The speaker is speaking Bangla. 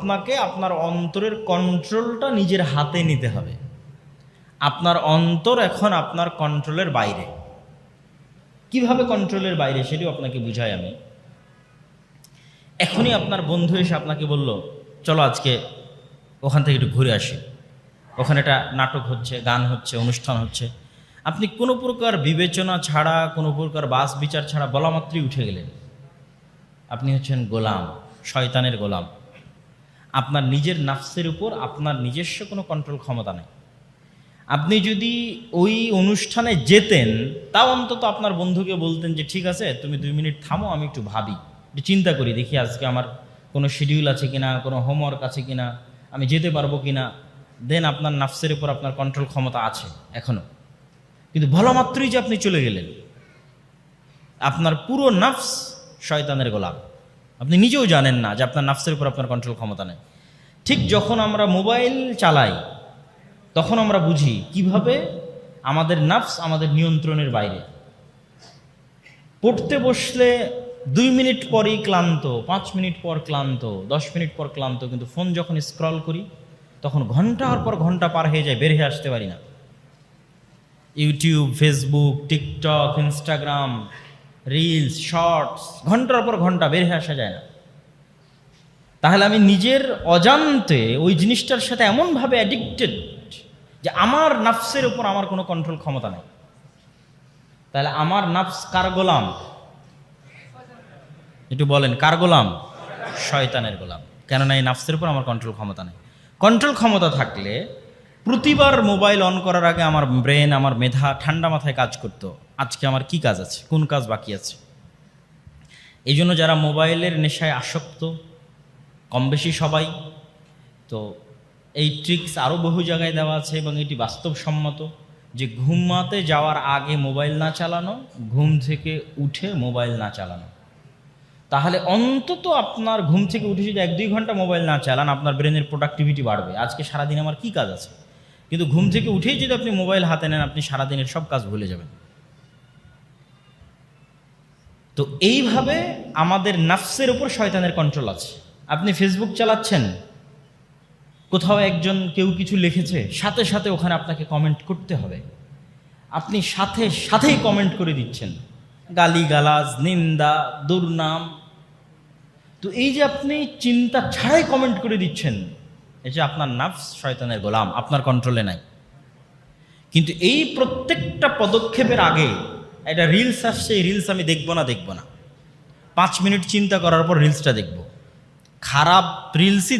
আপনাকে আপনার অন্তরের কন্ট্রোলটা নিজের হাতে নিতে হবে। আপনার অন্তর এখন আপনার কন্ট্রোলের বাইরে। কিভাবে কন্ট্রোলের বাইরে সেটিও আপনাকে বুঝাই আমি। এখনই আপনার বন্ধু এসে আপনাকে বলল, চলো আজকে ওখান থেকে একটু ঘুরে আসি, ওখানে একটা নাটক হচ্ছে, গান হচ্ছে, অনুষ্ঠান হচ্ছে। আপনি কোনো প্রকার বিবেচনা ছাড়া, কোনো প্রকার বাস বিচার ছাড়া বলা মাত্রই উঠে গেলেন। আপনি হচ্ছেন গোলাম, শয়তানের গোলাম। আপনার নিজের নাফসের উপর আপনার নিজস্ব কোনো কন্ট্রোল ক্ষমতা নেই। আপনি যদি ওই অনুষ্ঠানে যেতেন, তাও অন্তত আপনার বন্ধুকে বলতেন যে ঠিক আছে, তুমি 2 মিনিট থামো, আমি একটু ভাবি, একটু চিন্তা করি, দেখি আজকে আমার কোনো শিডিউল আছে কিনা, কোনো হোমওয়ার্ক আছে কিনা, আমি যেতে পারবো কিনা। দেন আপনার নাফসের উপর আপনার কন্ট্রোল ক্ষমতা আছে এখনো। কিন্তু বলা মাত্রই যে আপনি চলে গেলেন, আপনার পুরো নাফস শয়তানের গোলাম। আপনি নিজেও জানেন না যে আপনার নাফসের উপর আপনার কন্ট্রোল ক্ষমতা নেই। ঠিক যখন আমরা মোবাইল চালাই, তখন আমরা বুঝি কিভাবে আমাদের নাফস আমাদের নিয়ন্ত্রণের বাইরে। পড়তে বসলে 2 মিনিট পরেই ক্লান্ত, 5 মিনিট পর ক্লান্ত, 10 মিনিট পর ক্লান্ত, কিন্তু ফোন যখন স্ক্রল করি তখন ঘন্টার পর ঘন্টা পার হয়ে যায়, বের হয়ে আসতে পারি না। YouTube, Facebook, TikTok, Instagram, reels, shorts, ঘন্টার পর ঘন্টা বের হয়ে আসা যায় না। তাহলে আমি নিজের অজান্তে ওই জিনিসটার সাথে এমনভাবে অ্যাডিক্টেড যে আমার নাফসের উপর আমার কোনো কন্ট্রোল ক্ষমতা নেই। তাহলে আমার নাফস কার গোলাম? একটু বলেন, কার গোলাম? শয়তানের গোলাম। কেননা এই নাফসের উপর আমার কন্ট্রোল ক্ষমতা নেই। কন্ট্রোল ক্ষমতা থাকলে প্রতিবার মোবাইল অন করার আগে আমার ব্রেন, আমার মেধা ঠান্ডা মাথায় কাজ করতো, আজকে আমার কি কাজ আছে, কোন কাজ বাকি আছে। এই জন্য যারা মোবাইলের নেশায় আসক্ত, কম বেশি সবাই, তো এই ট্রিক্স আরও বহু জায়গায় দেওয়া আছে এবং এটি বাস্তবসম্মত যে ঘুমাতে যাওয়ার আগে মোবাইল না চালানো, ঘুম থেকে উঠে মোবাইল না চালানো। তাহলে অন্তত আপনার ঘুম থেকে উঠে যদি 1-2 ঘন্টা মোবাইল না চালান, আপনার ব্রেনের প্রোডাক্টিভিটি বাড়বে। আজকে সারাদিন আমার কি কাজ আছে, কিন্তু ঘুম থেকে উঠেই যদি আপনি মোবাইল হাতে নেন, আপনি সারাদিনের সব কাজ ভুলে যাবেন। তো এইভাবে আমাদের নাফসের উপর শয়তানের কন্ট্রোল আছে। আপনি ফেসবুক চালাচ্ছেন, কোথাও একজন কেউ কিছু লিখেছে, সাথে সাথে ওখানে আপনাকে কমেন্ট করতে হবে। আপনি সাথে সাথেই কমেন্ট করে দিচ্ছেন, গালিগালাজ, নিন্দা, দুর্নাম। তো এই যে আপনি চিন্তা ছাড়াই কমেন্ট করে দিচ্ছেন, এই যে আপনার নাফস শয়তানের গোলাম, আপনার কন্ট্রোলে নাই। কিন্তু এই প্রত্যেকটা পদক্ষেপের আগে একটা রিলস আসছে, এই রিলস আমি দেখবো না। 5 মিনিট চিন্তা করার পর রিলসটা দেখব। খারাপ রিলসই